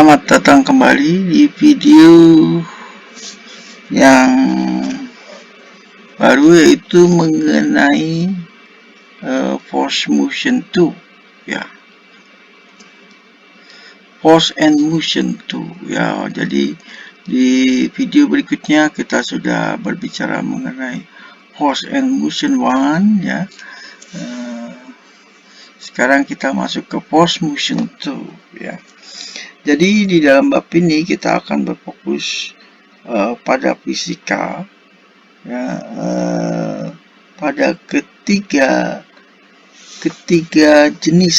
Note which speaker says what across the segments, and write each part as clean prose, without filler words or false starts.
Speaker 1: Selamat datang kembali di video yang baru, yaitu mengenai force motion 2 ya, force and motion 2 ya. Jadi di video berikutnya kita sudah berbicara mengenai force and motion 1 ya. Sekarang kita masuk ke force motion 2 ya. Jadi di dalam bab ini kita akan berfokus pada fisika ya, pada ketiga jenis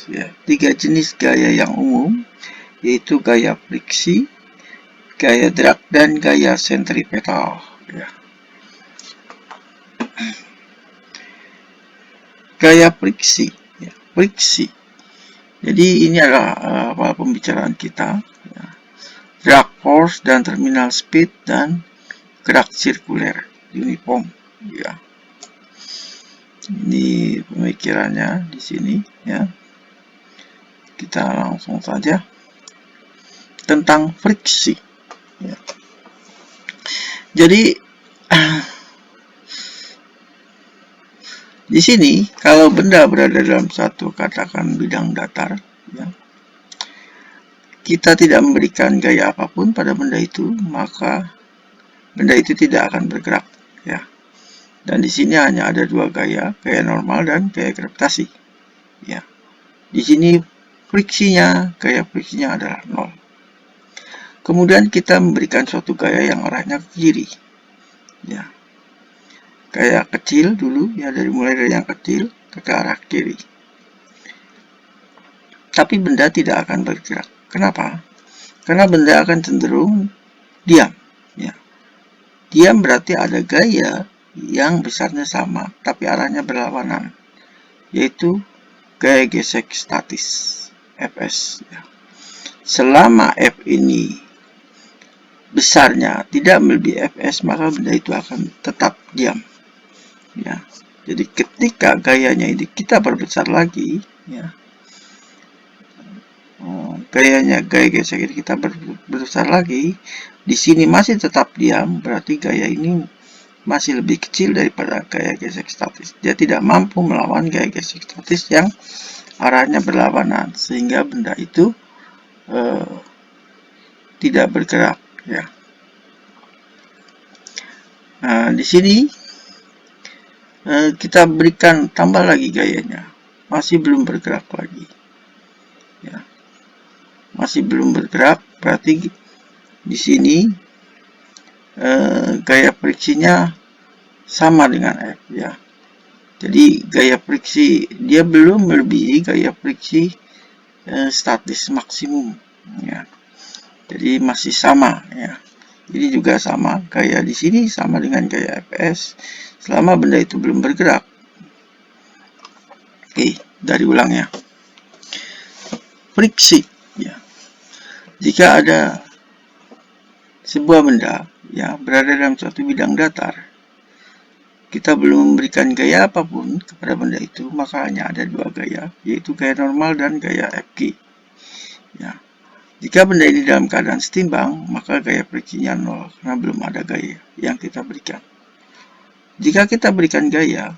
Speaker 1: ya, tiga jenis gaya yang umum, yaitu gaya friksi, gaya drag, dan gaya sentripetal ya. Gaya friksi ya, friksi. Jadi ini adalah pembicaraan kita ya. Drag force dan terminal speed dan gerak sirkuler uniform ya. Ini pemikirannya di sini ya. Kita langsung saja tentang friksi ya. Jadi di sini kalau benda berada dalam satu, katakan, bidang datar ya, kita tidak memberikan gaya apapun pada benda itu, maka benda itu tidak akan bergerak ya. Dan di sini hanya ada dua gaya normal dan gaya gravitasi ya. Di sini gaya friksinya adalah 0. Kemudian kita memberikan suatu gaya yang arahnya ke kiri ya. Gaya kecil dulu ya, mulai dari yang kecil ke arah kiri. Tapi benda tidak akan bergerak. Kenapa? Karena benda akan cenderung diam ya. Diam berarti ada gaya yang besarnya sama tapi arahnya berlawanan, yaitu gaya gesek statis Fs ya. Selama F ini besarnya tidak melebihi Fs, maka benda itu akan tetap diam ya. Jadi ketika gayanya ini kita perbesar lagi ya, gaya gesek ini kita berbesar lagi, di sini masih tetap diam, berarti gaya ini masih lebih kecil daripada gaya gesek statis. Dia tidak mampu melawan gaya gesek statis yang arahnya berlawanan, sehingga benda itu tidak bergerak ya. Nah, di sini kita berikan tambah lagi gayanya, masih belum bergerak lagi ya. Masih belum bergerak, berarti di sini gaya friksinya sama dengan F ya. Jadi gaya friksi dia belum melebihi gaya friksi statis maksimum ya. Jadi masih sama ya. Ini juga sama, gaya di sini sama dengan gaya Fs selama benda itu belum bergerak. Oke, dari ulang ya. Friksi ya. Jika ada sebuah benda ya berada dalam suatu bidang datar, kita belum memberikan gaya apapun kepada benda itu, maka hanya ada dua gaya, yaitu gaya normal dan gaya Fg ya. Jika benda ini dalam keadaan setimbang, maka gaya friksinya 0 karena belum ada gaya yang kita berikan. Jika kita berikan gaya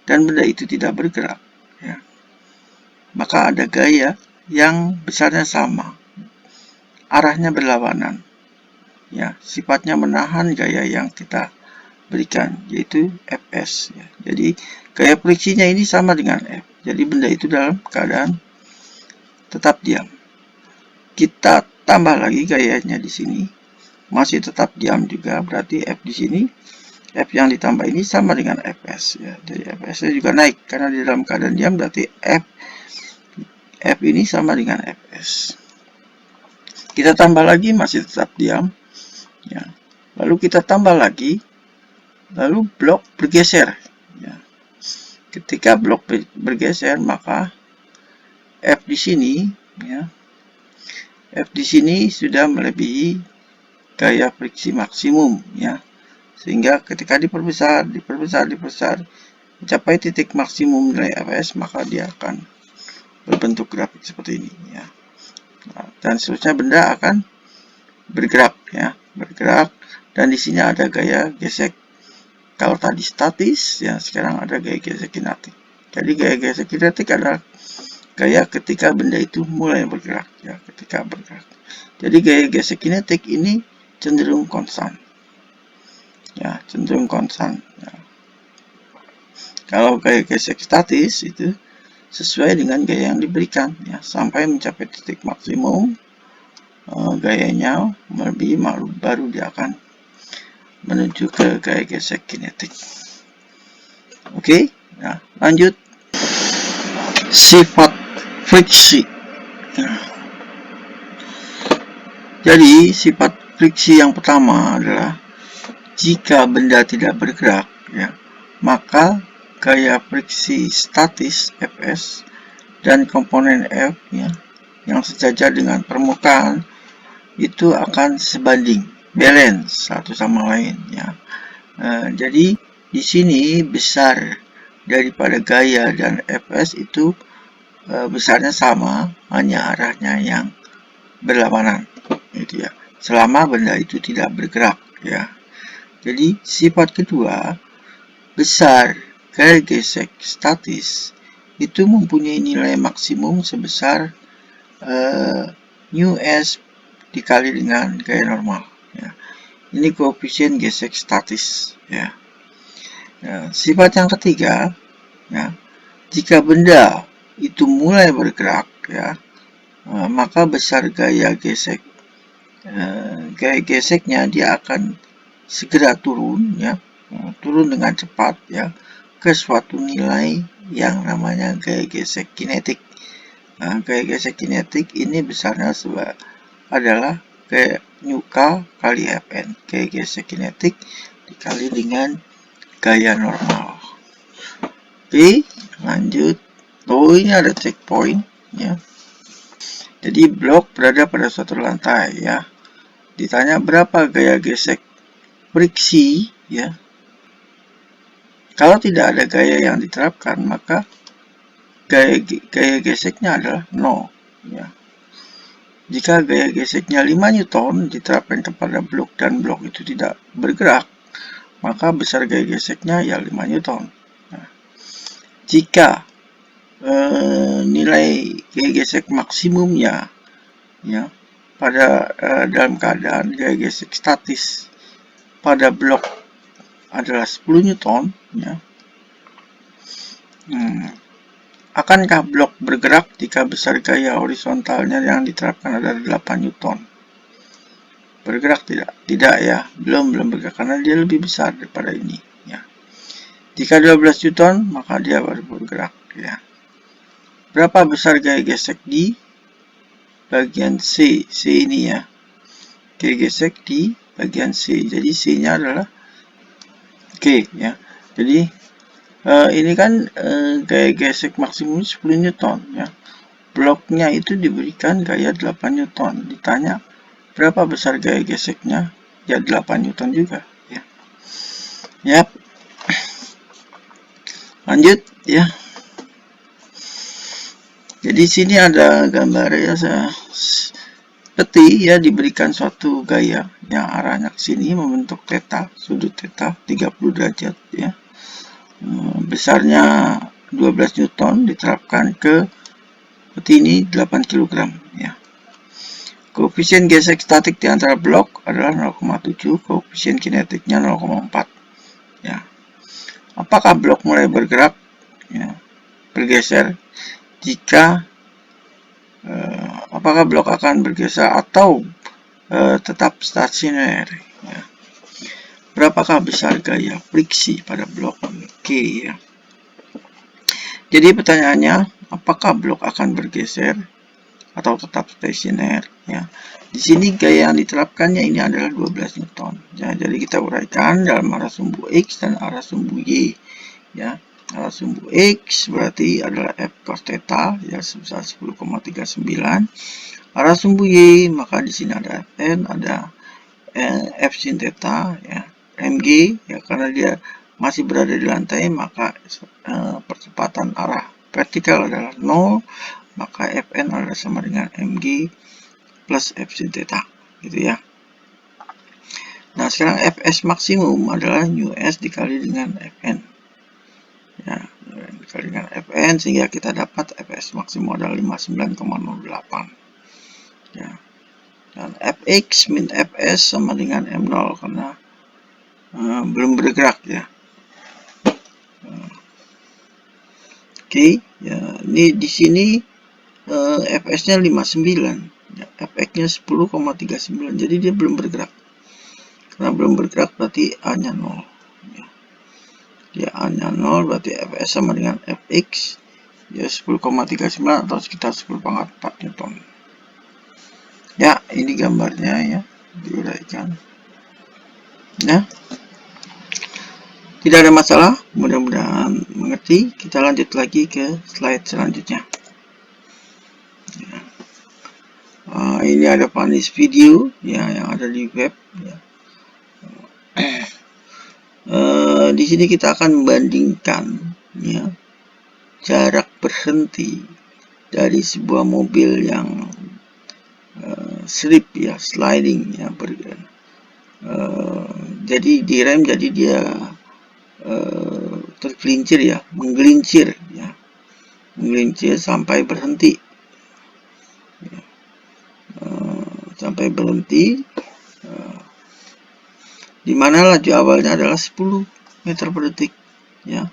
Speaker 1: dan benda itu tidak bergerak ya, maka ada gaya yang besarnya sama, arahnya berlawanan ya, sifatnya menahan gaya yang kita berikan, yaitu Fs ya. Jadi gaya friksinya ini sama dengan F. Jadi benda itu dalam keadaan tetap diam. Kita tambah lagi gayanya di sini, masih tetap diam juga, berarti F di sini, F yang ditambah ini sama dengan Fs ya. Jadi Fs juga naik karena di dalam keadaan diam, berarti F ini sama dengan Fs. Kita tambah lagi, masih tetap diam ya. Lalu kita tambah lagi, lalu blok bergeser ya. Ketika blok bergeser, maka F di sini ya, F di sini sudah melebihi gaya friksi maksimum ya, sehingga ketika diperbesar mencapai titik maksimum nilai Fs, maka dia akan berbentuk grafik seperti ini ya. dan seterusnya benda akan bergerak, ya, bergerak. Dan di sini ada gaya gesek. Kalau tadi statis, ya sekarang ada gaya gesek kinetik. Jadi gaya gesek kinetik adalah gaya ketika benda itu mulai bergerak, ya, ketika bergerak. Jadi gaya gesek kinetik ini cenderung konstan, ya, cenderung konstan. Ya. Kalau gaya gesek statis itu sesuai dengan gaya yang diberikan, ya, sampai mencapai titik maksimum gayanya lebih baru dia akan menuju ke gaya gesek kinetik. Oke, nah lanjut. Sifat friksi. Nah, jadi sifat friksi yang pertama adalah jika benda tidak bergerak, ya, maka gaya friksi statis Fs dan komponen F, ya, yang sejajar dengan permukaan itu akan sebanding, balance satu sama lain, ya. Jadi di sini besar daripada gaya dan Fs itu besarnya sama, hanya arahnya yang berlawanan, gitu ya. Selama benda itu tidak bergerak, ya. Jadi sifat kedua, besar gaya gesek statis itu mempunyai nilai maksimum sebesar μs dikali dengan gaya normal, ya. Ini koefisien gesek statis, ya. Sifat yang ketiga, ya, jika benda itu mulai bergerak, ya, maka besar gaya gesek, gaya geseknya dia akan segera turun, ya, turun dengan cepat, ya, ke suatu nilai yang namanya gaya gesek kinetik. Gaya gesek kinetik ini besarnya adalah kayak μk kali Fn, gaya gesek kinetik dikali dengan gaya normal. Oke, lanjut. Oh, ini ada checkpoint, ya. Jadi blok berada pada suatu lantai, ya. Ditanya berapa gaya gesek friksi, ya. Kalau tidak ada gaya yang diterapkan, maka gaya geseknya adalah 0, ya. Jika gaya geseknya 5 Newton diterapkan kepada blok dan blok itu tidak bergerak, maka besar gaya geseknya ya 5 Newton. Nah, jika nilai gaya gesek maksimumnya, ya, pada dalam keadaan gaya gesek statis pada blok adalah 10 Newton, ya. Akankah blok bergerak jika besar gaya horizontalnya yang diterapkan adalah 8 Newton? Bergerak tidak? Tidak, ya. Belum bergerak karena dia lebih besar daripada ini, ya. Jika 12 Newton, maka dia baru bergerak, ya. Berapa besar gaya gesek di bagian C? C ini, ya. Gaya gesek di bagian C. Jadi C-nya adalah G, ya. Jadi ini kan gaya gesek maksimum 10 Newton, ya. Bloknya itu diberikan gaya 8 Newton. Ditanya berapa besar gaya geseknya? Ya 8 Newton juga, ya. Yap. Lanjut, ya. Jadi sini ada gambar, ya, seperti, ya, diberikan suatu gaya yang arahnya ke sini membentuk theta, sudut theta 30 derajat, ya. Besarnya 12 Newton diterapkan ke peti ini 8 kg, ya. Koefisien gesek statik di antara blok adalah 0,7, koefisien kinetiknya 0,4, ya. Apakah blok mulai bergerak, ya, bergeser? Jika apakah blok akan bergeser atau tetap stasioner, ya. Berapakah besar gaya friksi pada blok K, ya. Jadi pertanyaannya, apakah blok akan bergeser atau tetap stasioner, ya. Di sini gaya yang diterapkannya ini adalah 12 Newton, ya. Jadi kita uraikan dalam arah sumbu X dan arah sumbu Y, ya. Arah sumbu X berarti adalah F cos theta, ya, sebesar 10,39. Arah sumbu Y, maka di sini ada Fn, ada F sin theta, ya. Mg, ya, karena dia masih berada di lantai, maka percepatan arah vertikal adalah 0. maka Fn adalah sama dengan Mg plus F sin theta, gitu ya. Nah, sekarang Fs maksimum adalah nu S dikali dengan Fn. Ya, dikali dengan Fn, sehingga kita dapat Fs maksimum adalah 59,08. Ya. Dan Fx min Fs sama dengan M0 karena belum bergerak ya. Oke, ya, ini di sini Fs-nya 59, ya, Fx-nya 10,39, jadi dia belum bergerak. Karena belum bergerak berarti A-nya 0. Ya. Dia A-nya 0 berarti Fs sama dengan Fx, ya 10,39 atau sekitar 10,4 Newton. Ya, ini gambarnya ya, diuraikan. Ya. Tidak ada masalah, mudah-mudahan mengerti. Kita lanjut lagi ke slide selanjutnya. Ya. Ini ada panis video ya yang ada di web. Ya. Di sini kita akan membandingkan ya jarak berhenti dari sebuah mobil yang slip ya, sliding ya, jadi direm, jadi dia tergelincir ya, menggelincir ya, menggelincir sampai berhenti ya. Sampai berhenti di mana laju awalnya adalah 10 meter per detik ya,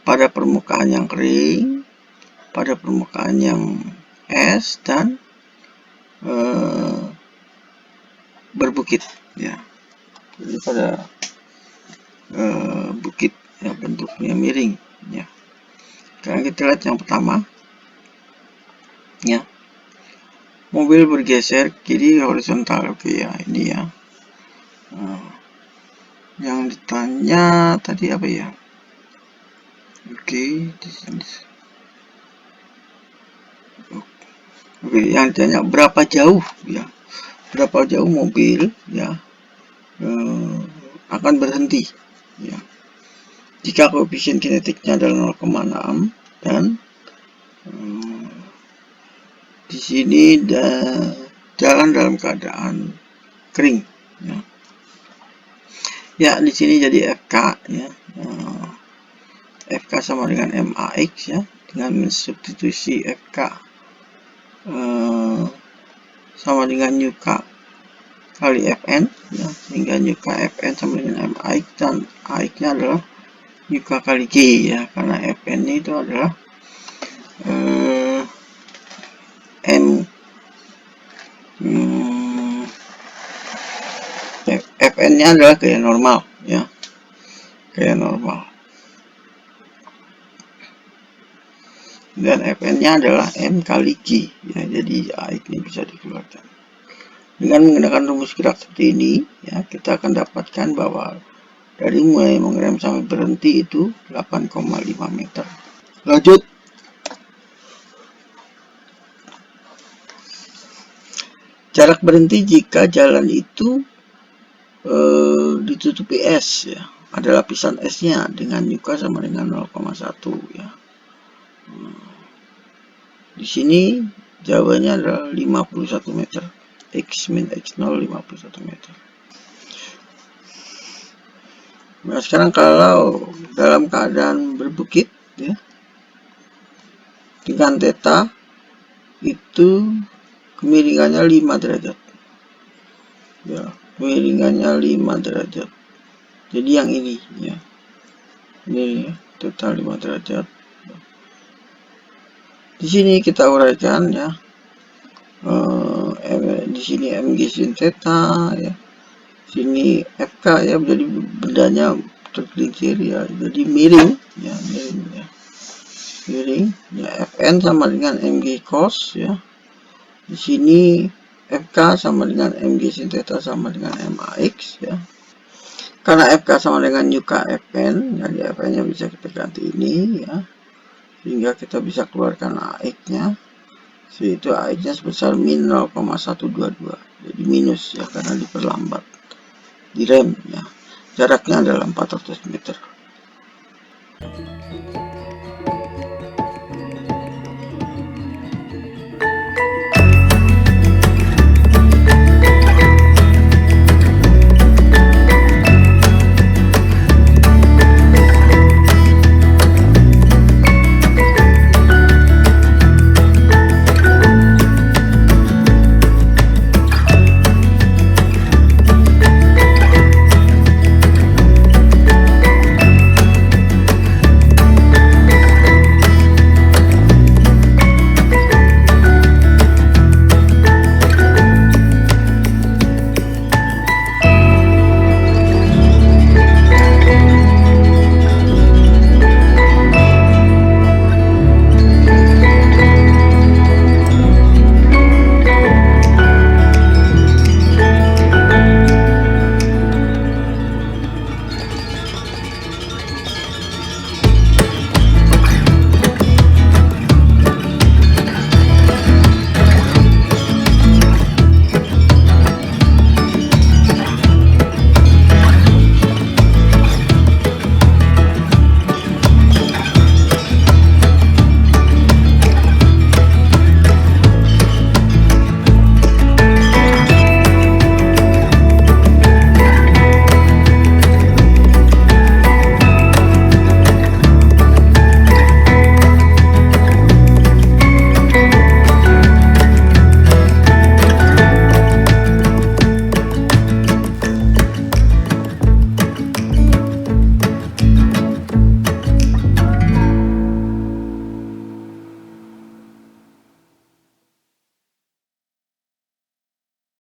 Speaker 1: pada permukaan yang kering, pada permukaan yang es dan berbukit ya. Jadi pada bukit ya, bentuknya miring ya. Sekarang kita lihat yang pertama ya, mobil bergeser kiri horizontal. Oke ya, ini ya. Yang ditanya tadi apa ya? Oke, di sini. Oke, yang ditanya berapa jauh ya? Berapa jauh mobil ya akan berhenti ya. Jika koefisien kinetiknya adalah 0,6 dan di sini jalan dalam keadaan kering ya. Ya, di sini jadi FK ya. FK sama dengan MAX ya, dengan mensubstitusi FK sama dengan NUK kali Fn ya, sehingga NUK Fn sama dengan MAX dan AX-nya adalah NUK kali G ya, karena Fn itu adalah Fn-nya adalah gaya normal ya, gaya normal. Dan Fn-nya adalah M kali G ya, jadi AX ini bisa dikeluarkan. Dengan menggunakan rumus gerak seperti ini ya, kita akan dapatkan bahwa dari mulai mengerem sampai berhenti itu 8,5 meter. Lanjut. Jarak berhenti jika jalan itu ditutupi es ya, ada lapisan esnya dengan NUK sama dengan 0,1 ya. Di sini jawabannya adalah 51 meter. X min X0 51 meter. Nah, sekarang kalau dalam keadaan berbukit ya, dengan theta itu kemiringannya 5 derajat. Ya, kemiringannya 5 derajat. Jadi yang ini ya. Ini theta 5 derajat. Di sini kita uraikan ya. Di sini Mg sin theta ya. Sini FK ya, jadi bendanya tergelincir ya, jadi miring ya, miring ya. Miring ya, Fn sama dengan Mg cos ya. Di sini FK sama dengan Mg sin theta sama dengan MAX ya. Karena FK sama dengan NUK Fn, jadi Fn-nya bisa kita ganti ini ya, sehingga kita bisa keluarkan AX-nya. Itu AX-nya sebesar min 0,122, jadi minus ya, karena diperlambat, direm ya. Jaraknya adalah 400 meter.